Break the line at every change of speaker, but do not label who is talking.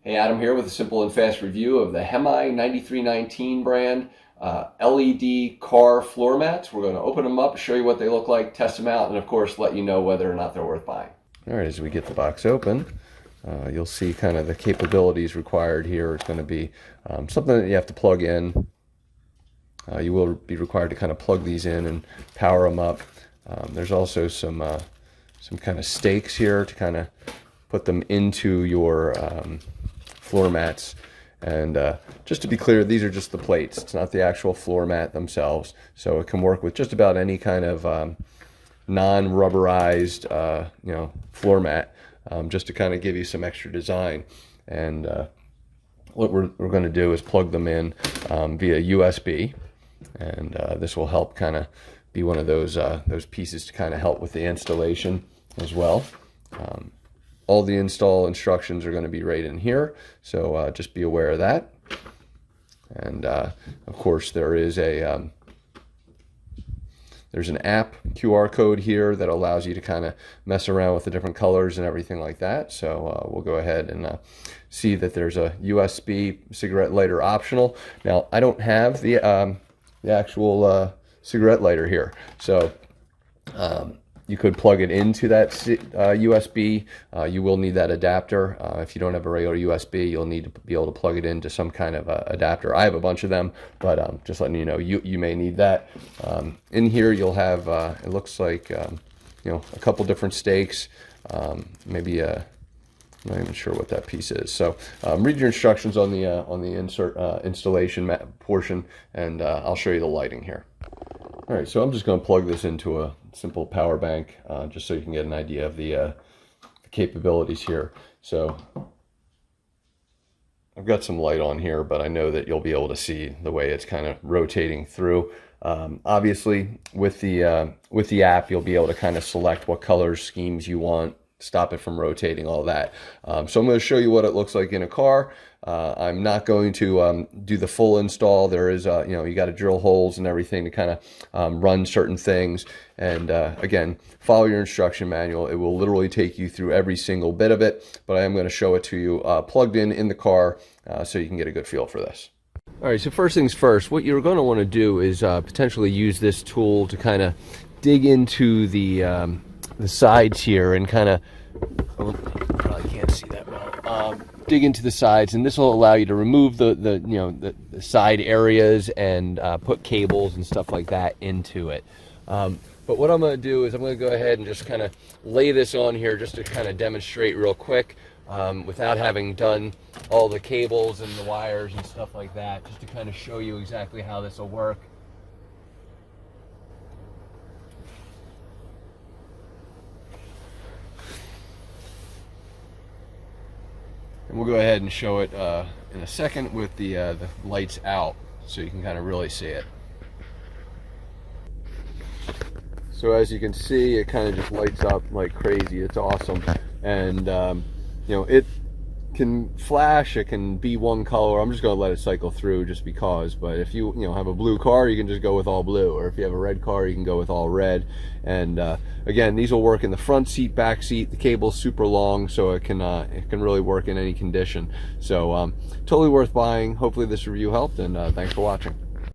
Hey, Adam here with a simple and fast review of the Hemei9319 brand LED car floor mats. We're going to open them up, show you what they look like, test them out, and of course let you know whether or not they're worth buying. All right, as we get the box open, you'll see kind of the capabilities required here. It's going to be something that you have to plug in. You will be required to kind of plug these in and power them up. There's also some kind of stakes here to kind of put them into your floor mats. And just to be clear, these are just the plates. It's not the actual floor mat themselves. So it can work with just about any kind of non-rubberized floor mat, just to kind of give you some extra design. And what we're going to do is plug them in via USB, and this will help kind of be one of those pieces to kind of help with the installation as well. All the install instructions are going to be right in here, so just be aware of that. And of course, there's an app QR code here that allows you to kind of mess around with the different colors and everything like that. So we'll go ahead and see that there's a USB cigarette lighter optional. Now, I don't have the actual cigarette lighter here, so you could plug it into that USB. You will need that adapter. If you don't have a regular USB, you'll need to be able to plug it into some kind of adapter. I have a bunch of them, but just letting you know, you may need that. In here, you'll have, it looks like, a couple different stakes, maybe I'm not even sure what that piece is. So read your instructions on the installation portion, and I'll show you the lighting here. All right, so I'm just going to plug this into a simple power bank, just so you can get an idea of the capabilities here. So I've got some light on here, but I know that you'll be able to see the way it's kind of rotating through. Obviously, with the app, you'll be able to kind of select what color schemes you want, stop it from rotating, all that. So I'm going to show you what it looks like in a car. I'm not going to do the full install. There is, you got to drill holes and everything to kind of run certain things. And again, follow your instruction manual. It will literally take you through every single bit of it, but I am going to show it to you plugged in the car, so you can get a good feel for this. All right, so first things first, what you're going to want to do is potentially use this tool to kind of dig into the sides here and kind of, you probably can't see that well, dig into the sides, and this will allow you to remove the side areas and put cables and stuff like that into it. But what I'm going to do is I'm going to go ahead and just kind of lay this on here just to kind of demonstrate real quick, without having done all the cables and the wires and stuff like that, just to kind of show you exactly how this will work. And we'll go ahead and show it in a second with the lights out, so you can kind of really see it. So as you can see, it kind of just lights up like crazy. It's awesome. And it can flash, it can be one color. I'm just going to let it cycle through just because, but if you have a blue car, you can just go with all blue, or if you have a red car, you can go with all red. And again, these will work in the front seat, back seat. The cable's super long, so it can really work in any condition. So totally worth buying. Hopefully this review helped, and thanks for watching.